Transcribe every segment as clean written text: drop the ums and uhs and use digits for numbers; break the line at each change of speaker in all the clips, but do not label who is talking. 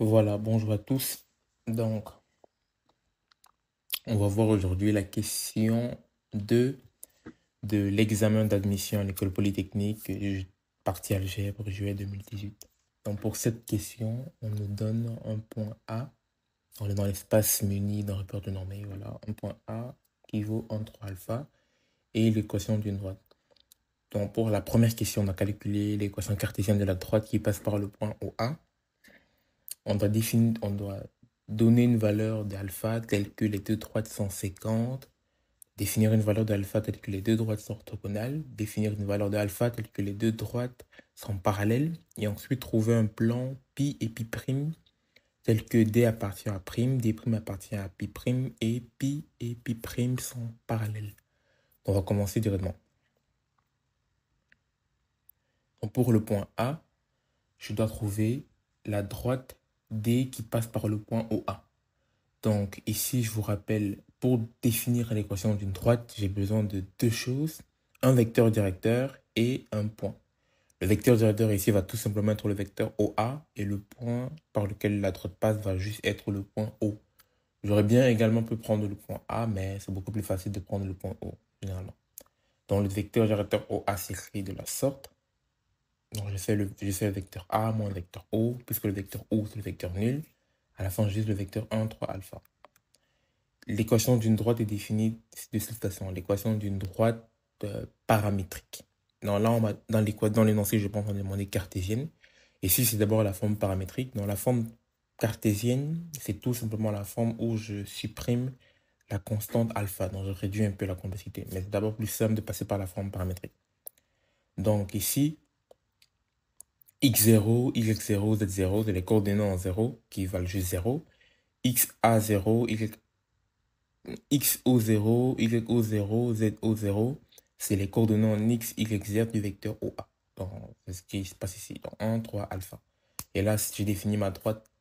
Voilà, bonjour à tous. Donc, on va voir aujourd'hui la question 2 de l'examen d'admission à l'école polytechnique, partie algèbre, juillet 2018. Donc, pour cette question, on nous donne un point A. On est dans l'espace muni d'un repère de normée. Voilà, un point A qui vaut 1, 3 alpha et l'équation d'une droite. Donc, pour la première question, on a calculé l'équation cartésienne de la droite qui passe par le point OA. On doit donner une valeur d'alpha telle que les deux droites sont séquentes, définir une valeur d'alpha telle que les deux droites sont orthogonales, définir une valeur d'alpha telle que les deux droites sont parallèles, et ensuite trouver un plan pi et pi prime tel que d appartient à prime, d prime appartient à pi prime, et pi prime sont parallèles. On va commencer directement. Donc pour le point A, je dois trouver la droite D qui passe par le point OA. Donc ici, je vous rappelle, pour définir l'équation d'une droite, j'ai besoin de deux choses, un vecteur directeur et un point. Le vecteur directeur ici va tout simplement être le vecteur OA et le point par lequel la droite passe va juste être le point O. J'aurais bien également pu prendre le point A, mais c'est beaucoup plus facile de prendre le point O, généralement. Donc le vecteur directeur OA s'écrit de la sorte. Donc je fais le vecteur A moins le vecteur O, puisque le vecteur O c'est le vecteur nul. À la fin, j'ai juste le vecteur 1, 3 alpha. L'équation d'une droite est définie de cette façon. L'équation d'une droite paramétrique. Non, là, dans l'énoncé, je pense qu'on demander cartésienne. Et si c'est d'abord la forme paramétrique. Dans la forme cartésienne, c'est tout simplement la forme où je supprime la constante alpha. Donc, je réduis un peu la complexité. Mais c'est d'abord plus simple de passer par la forme paramétrique. Donc, ici, x0, y0, z0, c'est les coordonnées en 0 qui valent juste 0. xa0, xo0, yo0, zo0, c'est les coordonnées en x, y, z du vecteur OA. Donc, c'est ce qui se passe ici. Donc, 1, 3, alpha. Et là, si je définis ma droite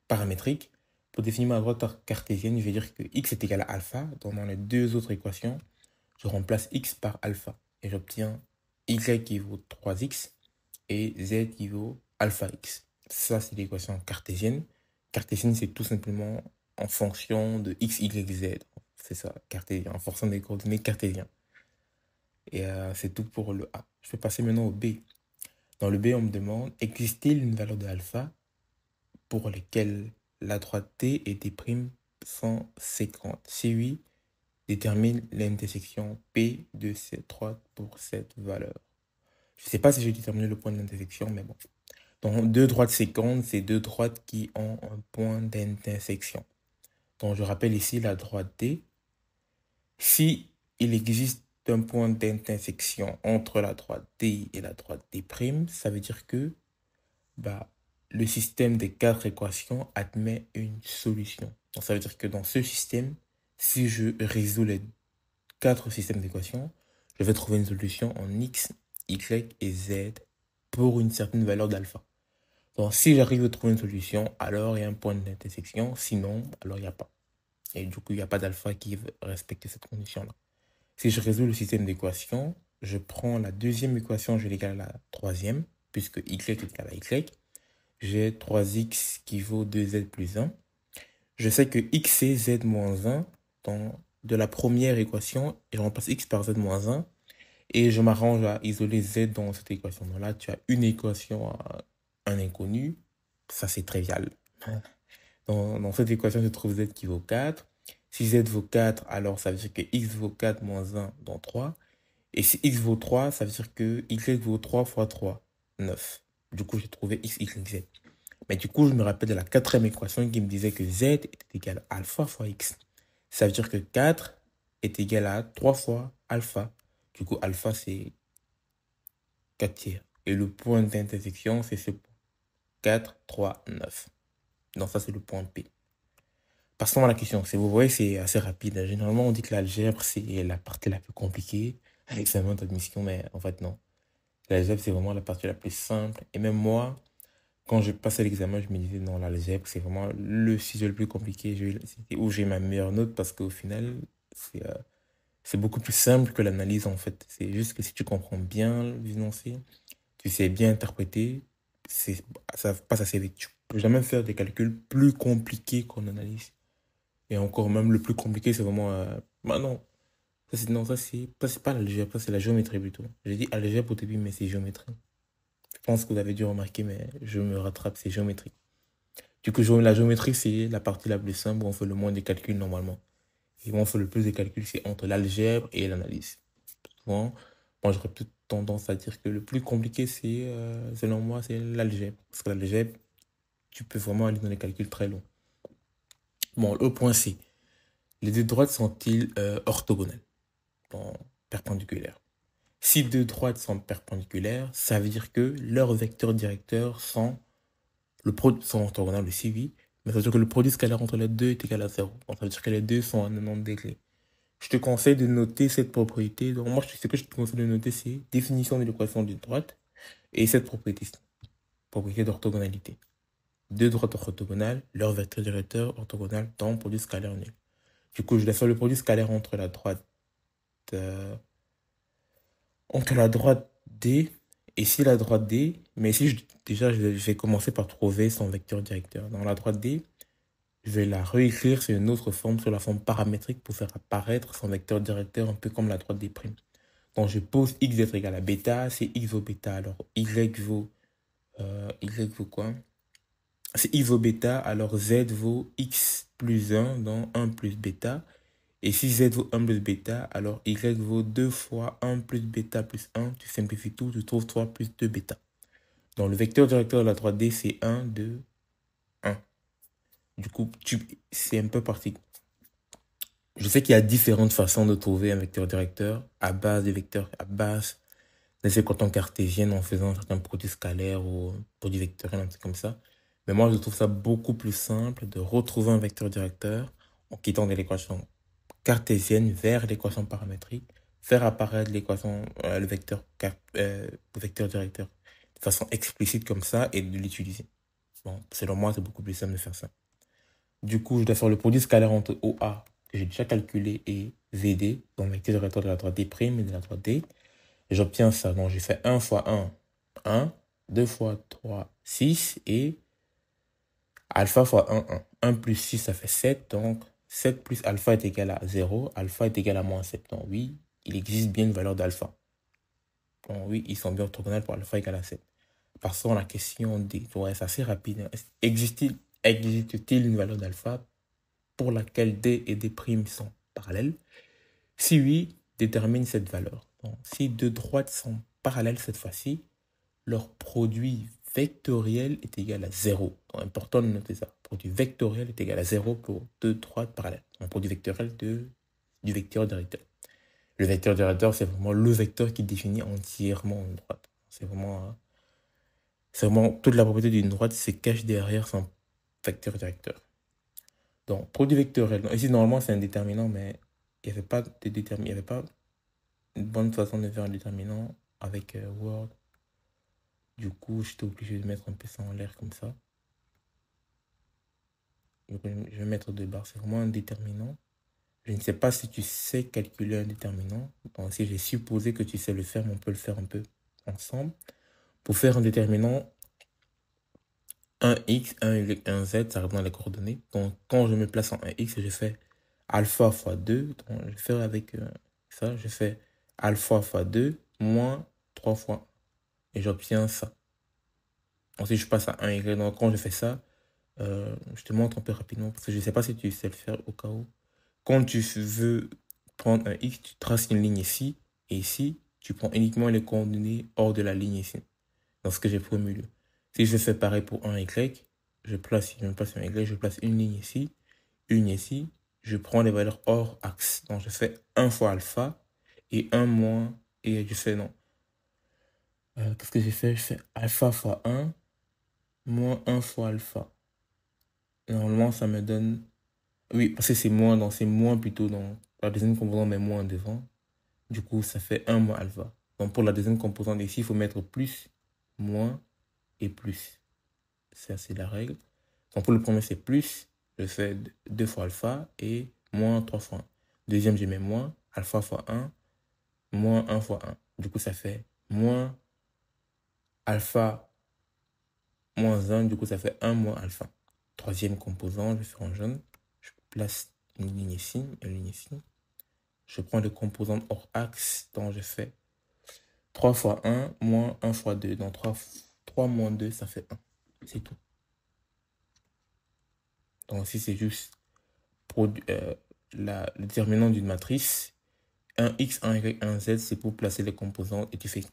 paramétrique, pour définir ma droite cartésienne, je vais dire que x est égal à alpha. Donc, dans les deux autres équations, je remplace x par alpha. Et j'obtiens y qui vaut 3x et z qui vaut alpha x. Ça, c'est l'équation cartésienne. Cartésienne, c'est tout simplement en fonction de x, y, z. C'est ça, cartésien, en fonction des coordonnées cartésiennes. Et c'est tout pour le A. Je vais passer maintenant au B. Dans le B, on me demande, existe-t-il une valeur de alpha pour laquelle la droite T et T' sont séquentes? Si oui, détermine l'intersection P de cette droite pour cette valeur. Je ne sais pas si j'ai déterminé le point d'intersection, mais bon. Donc, deux droites séquentes, c'est deux droites qui ont un point d'intersection. Donc, je rappelle ici la droite D. Si il existe un point d'intersection entre la droite D et la droite D', ça veut dire que le système des quatre équations admet une solution. Donc, ça veut dire que dans ce système, si je résous les quatre systèmes d'équations, je vais trouver une solution en x, y et z pour une certaine valeur d'alpha. Donc, si j'arrive à trouver une solution, alors il y a un point d'intersection. Sinon, alors il n'y a pas. Et du coup, il n'y a pas d'alpha qui respecte cette condition-là. Si je résous le système d'équations, je prends la deuxième équation, je l'égale à la troisième, puisque y est égal à y. J'ai 3x qui vaut 2z plus 1. Je sais que x c'est z moins 1 de la première équation, et je remplace x par z moins 1. Et je m'arrange à isoler z dans cette équation. Donc là, tu as une équation à un inconnu. Ça, c'est trivial. Dans cette équation, je trouve z qui vaut 4. Si z vaut 4, alors ça veut dire que x vaut 4 moins 1 dans 3. Et si x vaut 3, ça veut dire que y vaut 3 fois 3, 9. Du coup, j'ai trouvé x, y, z. Mais du coup, je me rappelle de la quatrième équation qui me disait que z est égal à alpha fois x. Ça veut dire que 4 est égal à 3 fois alpha. Du coup, alpha, c'est 4 tiers. Et le point d'intersection, c'est ce point. 4, 3, 9. Donc ça, c'est le point P. Passons à la question. Vous voyez, c'est assez rapide. Généralement, on dit que l'algèbre, c'est la partie la plus compliquée à l'examen d'admission, mais en fait, non. L'algèbre, c'est vraiment la partie la plus simple. Et même moi, quand je passais l'examen, je me disais, non, l'algèbre, c'est vraiment le sujet le plus compliqué. C'était où j'ai ma meilleure note parce qu'au final, c'est beaucoup plus simple que l'analyse, en fait. C'est juste que si tu comprends bien l'énoncé, tu sais bien interpréter, ça passe assez vite. Tu ne peux jamais faire des calculs plus compliqués qu'en analyse. Et encore, même le plus compliqué, c'est vraiment... bah non, non, ça, c'est pas l'algèbre, ça, c'est la géométrie plutôt. J'ai dit algèbre au début, mais c'est géométrie. Je pense que vous avez dû remarquer, mais je me rattrape, c'est géométrie. Du coup, la géométrie, c'est la partie la plus simple où on fait le moins de calculs normalement. Et où on fait le plus de calculs, c'est entre l'algèbre et l'analyse. Souvent, moi, j'aurais plutôt tendance à dire que le plus compliqué, c'est, selon moi, c'est l'algèbre. Parce que l'algèbre, tu peux vraiment aller dans des calculs très longs. Bon, le point C. Les deux droites sont-ils orthogonales, donc perpendiculaires? Si deux droites sont perpendiculaires, ça veut dire que leurs vecteurs directeurs sont orthogonales aussi, oui, mais ça veut dire que le produit scalaire entre les deux est égal à zéro. Donc ça veut dire que les deux sont à 90 degrés. Je te conseille de noter cette propriété. Donc moi, ce que je te conseille de noter, c'est définition de l'équation d'une droite et cette propriété, propriété d'orthogonalité. Deux droites orthogonales, leur vecteur directeur orthogonal dans le produit scalaire nul. Du coup, je vais faire le produit scalaire euh, entre la droite D et ici la droite D. Mais ici, déjà, je vais commencer par trouver son vecteur directeur. Dans la droite D, je vais la réécrire sur une autre forme, sur la forme paramétrique pour faire apparaître son vecteur directeur un peu comme la droite D'. Donc je pose x être égal à bêta, c'est x vaut bêta, alors y vaut quoi? C'est y vaut bêta, alors z vaut x plus 1, donc 1 plus bêta. Et si z vaut 1 plus bêta, alors y vaut 2 fois 1 plus bêta plus 1. Tu simplifies tout, tu trouves 3 plus 2 bêta. Donc le vecteur directeur de la 3D, c'est 1, 2, 1. Du coup, c'est un peu parti. Je sais qu'il y a différentes façons de trouver un vecteur directeur à base des vecteurs, à base des équations cartésiennes en faisant certains produits scalaires ou produits vectoriels, un truc comme ça. Mais moi, je trouve ça beaucoup plus simple de retrouver un vecteur directeur en quittant de l'équation cartésienne vers l'équation paramétrique, faire apparaître le vecteur directeur de façon explicite comme ça et de l'utiliser. Bon, selon moi, c'est beaucoup plus simple de faire ça. Du coup, je dois faire le produit scalaire entre OA, que j'ai déjà calculé, et VD, donc le vecteur directeur de la droite D' et de la droite D. Et j'obtiens ça. Donc, j'ai fait 1 fois 1, 1, 2 fois 3, 6, et alpha fois 1, 1. 1 plus 6, ça fait 7. Donc, 7 plus alpha est égal à 0. Alpha est égal à moins 7. Donc, oui, il existe bien une valeur d'alpha. Donc, oui, ils sont bien orthogonales pour alpha égal à 7. Passons à la question D. Ouais, c'est assez rapide. Existe-t-il une valeur d'alpha pour laquelle D et D' sont parallèles? Si oui, détermine cette valeur. Donc, si deux droites sont parallèles cette fois-ci, leur produit vectoriel est égal à 0. Donc, important de noter ça. Produit vectoriel est égal à 0 pour deux droites parallèles. Un produit vectoriel du vecteur directeur. Le vecteur directeur, c'est vraiment le vecteur qui définit entièrement une droite. C'est vraiment toute la propriété d'une droite se cache derrière son vecteur directeur. Donc, produit vectoriel. Donc, ici, normalement, c'est un déterminant, mais il n'y avait pas de déterminant. Il n'y avait pas une bonne façon de faire un déterminant avec Word. Du coup, j'étais obligé de mettre un peu ça en l'air comme ça. Donc, je vais mettre deux barres. C'est vraiment un déterminant. Je ne sais pas si tu sais calculer un déterminant. Donc, si j'ai supposé que tu sais le faire, mais on peut le faire un peu ensemble. Pour faire un déterminant, un x, un y, un z, ça reprend les coordonnées. Donc, quand je me place en un x, je fais alpha fois 2. Donc, je fais avec ça, je fais alpha fois 2 moins 3 fois 1. Et j'obtiens ça. Ensuite, je passe à 1 y. Donc, quand je fais ça, je te montre un peu rapidement parce que je ne sais pas si tu sais le faire au cas où. Quand tu veux prendre un x, tu traces une ligne ici. Et ici, tu prends uniquement les coordonnées hors de la ligne ici. Dans ce que j'ai pris au milieu. Si je fais pareil pour un y, je me place un y, je place une ligne ici, une ici. Je prends les valeurs hors axe. Donc, je fais 1 fois alpha et 1 moins. Et je fais non. Qu'est-ce que j'ai fait? Je fais alpha fois 1 moins 1 fois alpha. Normalement, ça me donne... Oui, parce que c'est moins, donc c'est moins plutôt dans la deuxième composante, mais moins devant. Du coup, ça fait 1 moins alpha. Donc pour la deuxième composante ici, il faut mettre plus, moins et plus. Ça, c'est la règle. Donc pour le premier, c'est plus. Je fais 2 fois alpha et moins 3 fois 1. Deuxième, je mets moins, alpha fois 1, moins 1 fois 1. Du coup, ça fait moins alpha moins 1, du coup, ça fait 1 moins alpha. Troisième composant, je vais faire en jaune. Je place une ligne ici, une ligne ici. Je prends le composant hors axe, donc je fais 3 fois 1 moins 1 fois 2. Donc 3 moins 2, ça fait 1. C'est tout. Donc ici, c'est juste le déterminant d'une matrice. Un X, un Y, un Z, c'est pour placer les composants et tu fais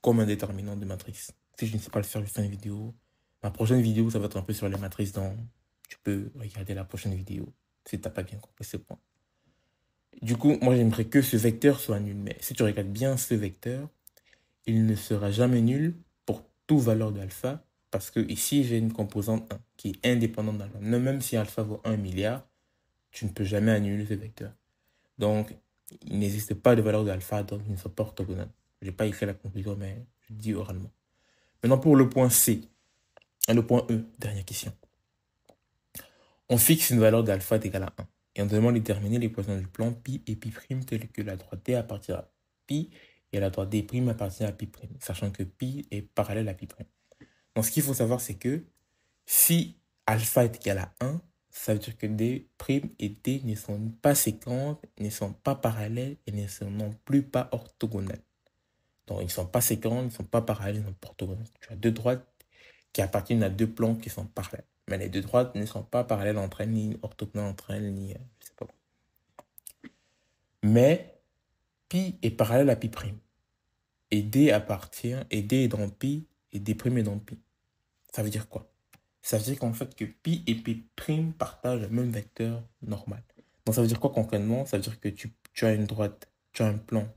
comme un déterminant de matrice. Si je ne sais pas le faire, je fais une vidéo. Ma prochaine vidéo, ça va être un peu sur les matrices, donc tu peux regarder la prochaine vidéo si tu n'as pas bien compris ce point. Du coup, moi, j'aimerais que ce vecteur soit nul. Mais si tu regardes bien ce vecteur, il ne sera jamais nul pour toute valeur de alpha, parce que ici, j'ai une composante 1 qui est indépendante d'alpha. Même si alpha vaut 1 milliard, tu ne peux jamais annuler ce vecteur. Donc, il n'existe pas de valeur de alpha, donc il ne sont pas orthogonales. Je n'ai pas écrit la conclusion, mais je dis oralement. Maintenant, pour le point C, et le point E, dernière question. On fixe une valeur d'alpha égale à 1. Et on demande de déterminer l'équation du plan pi et pi' telle que la droite D appartient à pi et la droite D' appartient à pi', sachant que pi est parallèle à pi'. Donc, ce qu'il faut savoir, c'est que si alpha est égal à 1, ça veut dire que D' et D ne sont pas séquentes, ne sont pas parallèles et ne sont non plus pas orthogonales. Donc, ils ne sont pas séquentes, ils ne sont pas parallèles, ils ne sont pas orthogonales. Tu as deux droites qui appartiennent à deux plans qui sont parallèles. Mais les deux droites ne sont pas parallèles entre elles, ni orthogonales entre elles, ni je sais pas. Mais pi est parallèle à pi'. Et D est dans pi, et D' est dans pi. Ça veut dire quoi? Ça veut dire qu'en fait que pi et pi' partagent le même vecteur normal. Donc ça veut dire quoi concrètement? Ça veut dire que tu as une droite, tu as un plan.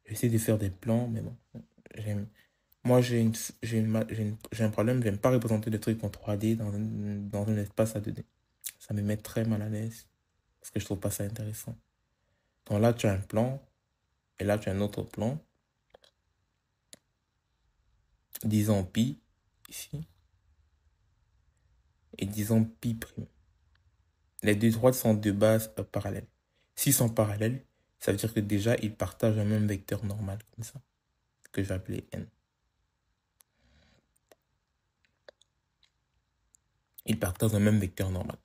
J'essaie de faire des plans, mais bon. Moi, j'ai un problème, j'aime pas représenter des trucs en 3D dans un espace à 2D. Ça me met très mal à l'aise, parce que je trouve pas ça intéressant. Donc là, tu as un plan, et là, tu as un autre plan. Disons pi, ici. Et disons pi'. Les deux droites sont de base parallèles. S'ils sont parallèles, ça veut dire que déjà, ils partagent un même vecteur normal, comme ça, que je vais appeler n. Ils partagent un même vecteur normal.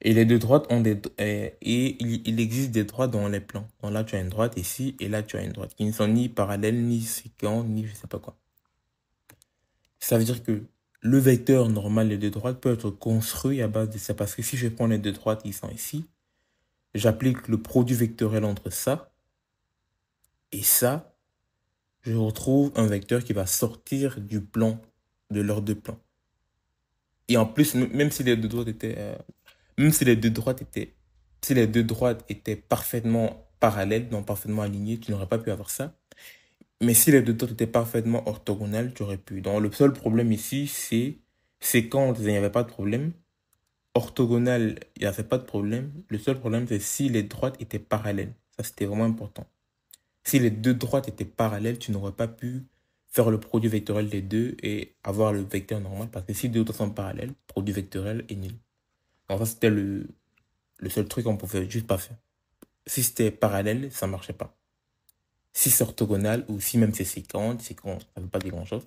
Et les deux droites ont il existe des droites dans les plans. Donc là, tu as une droite ici, et là, tu as une droite qui ne sont ni parallèles, ni séquentes, ni je sais pas quoi. Ça veut dire que le vecteur normal des deux droites peut être construit à base de ça. Parce que si je prends les deux droites qui sont ici, j'applique le produit vectoriel entre ça et ça, je retrouve un vecteur qui va sortir du plan de leurs deux plans. Et en plus, même si les deux droites étaient, si les deux droites étaient parfaitement parallèles, donc parfaitement alignées, tu n'aurais pas pu avoir ça. Mais si les deux droites étaient parfaitement orthogonales, tu aurais pu. Donc le seul problème ici, c'est quand il n'y avait pas de problème. Orthogonal, il n'y avait pas de problème. Le seul problème, c'est si les droites étaient parallèles. Ça, c'était vraiment important. Si les deux droites étaient parallèles, tu n'aurais pas pu faire le produit vectoriel des deux et avoir le vecteur normal. Parce que si deux droites sont parallèles, le produit vectoriel est nul. Donc ça, c'était le seul truc qu'on pouvait juste pas faire. Si c'était parallèle, ça ne marchait pas. Si c'est orthogonal ou si même c'est séquente, ça ne veut pas dire grand-chose.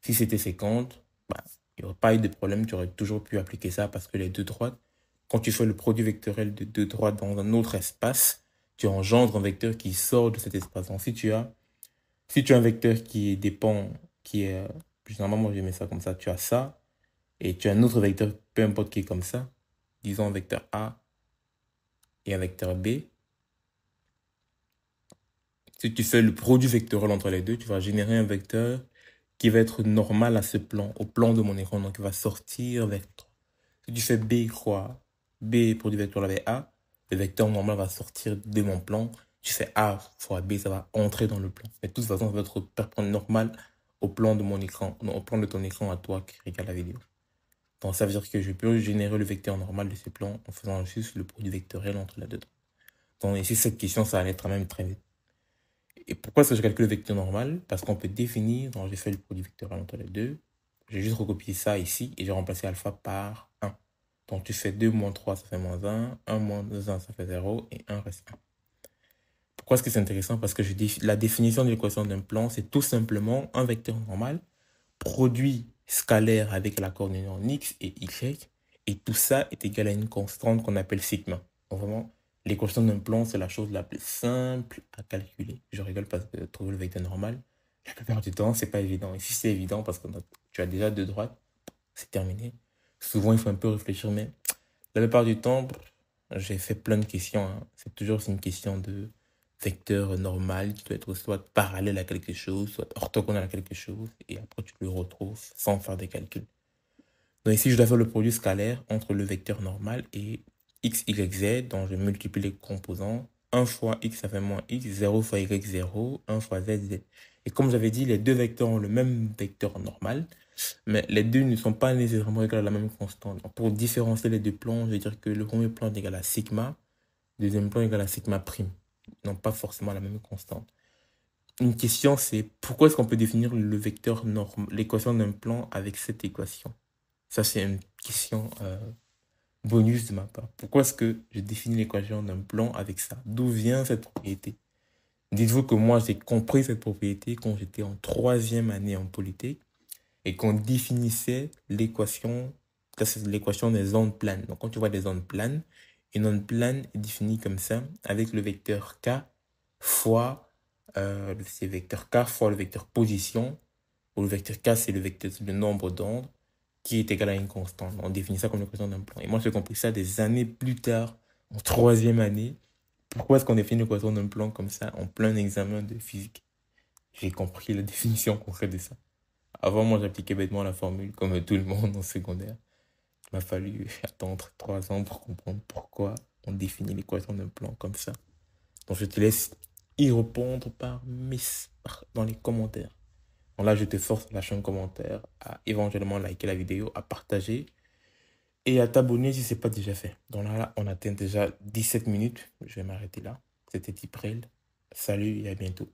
Si c'était séquente, bah, il n'y aurait pas eu de problème, tu aurais toujours pu appliquer ça parce que les deux droites, quand tu fais le produit vectoriel de deux droites dans un autre espace, tu engendres un vecteur qui sort de cet espace. Donc si tu as un vecteur qui dépend, généralement moi je mets ça comme ça, tu as ça, et tu as un autre vecteur, peu importe qui est comme ça, disons un vecteur A et un vecteur B. Si tu fais le produit vectoriel entre les deux, tu vas générer un vecteur qui va être normal à ce plan, au plan de mon écran, donc il va sortir vers 3. Si tu fais B fois B produit vectoriel avec A, le vecteur normal va sortir de mon plan. Tu fais A fois B, ça va entrer dans le plan. Mais de toute façon, ça va être normal au plan de mon écran, non, au plan de ton écran à toi qui regarde la vidéo. Donc ça veut dire que je peux générer le vecteur normal de ce plan en faisant juste le produit vectoriel entre les deux. Donc ici, cette question, ça allait être même très vite. Et pourquoi est-ce que je calcule le vecteur normal? Parce qu'on peut définir, donc j'ai fait le produit vectoriel entre les deux. J'ai juste recopié ça ici et j'ai remplacé alpha par 1. Donc tu fais 2 moins 3, ça fait moins 1. 1 moins 2, 1, ça fait 0. Et 1 reste 1. Pourquoi est-ce que c'est intéressant? Parce que la définition de l'équation d'un plan, c'est tout simplement un vecteur normal produit scalaire avec la coordonnée en x et y. Et tout ça est égal à une constante qu'on appelle sigma. Donc vraiment, l'équation d'un plan, c'est la chose la plus simple à calculer. Je rigole parce que trouver le vecteur normal, la plupart du temps, c'est pas évident. Ici, c'est évident parce que tu as déjà deux droites, c'est terminé. Souvent, il faut un peu réfléchir, mais la plupart du temps, j'ai fait plein de questions, hein. C'est toujours une question de vecteur normal qui doit être soit parallèle à quelque chose, soit orthogonal à quelque chose, et après tu le retrouves sans faire des calculs. Donc ici, je dois faire le produit scalaire entre le vecteur normal et x, y, z, donc je multiplie les composants. 1 fois x, ça fait moins x, 0 fois y, 0, 1 fois z, z. Et comme j'avais dit, les deux vecteurs ont le même vecteur normal, mais les deux ne sont pas nécessairement égaux à la même constante. Donc, pour différencier les deux plans, je vais dire que le premier plan est égal à sigma, le deuxième plan est égal à sigma prime. Ils n'ont pas forcément la même constante. Une question, c'est pourquoi est-ce qu'on peut définir le vecteur normal, l'équation d'un plan avec cette équation? Ça, c'est une question bonus de ma part. Pourquoi est-ce que je définis l'équation d'un plan avec ça? D'où vient cette propriété? Dites-vous que moi, j'ai compris cette propriété quand j'étais en troisième année en Polytech et qu'on définissait l'équation, ça c'est l'équation des ondes planes. Donc quand tu vois des ondes planes, une onde plane est définie comme ça, avec le vecteur k fois, c'est vecteur k fois le vecteur position, où le vecteur k c'est le vecteur, le nombre d'ondes, qui est égal à une constante. On définit ça comme l'équation d'un plan. Et moi, j'ai compris ça des années plus tard, en troisième année. Pourquoi est-ce qu'on définit l'équation d'un plan comme ça, en plein examen de physique? J'ai compris la définition concrète de ça. Avant, moi, j'appliquais bêtement la formule comme tout le monde en secondaire. Il m'a fallu attendre 3 ans pour comprendre pourquoi on définit l'équation d'un plan comme ça. Donc, je te laisse y répondre dans les commentaires. Donc là, je te force à lâcher un commentaire, à éventuellement liker la vidéo, à partager et à t'abonner si ce n'est pas déjà fait. Donc là, on atteint déjà 17 minutes. Je vais m'arrêter là. C'était Tiprel. Salut et à bientôt.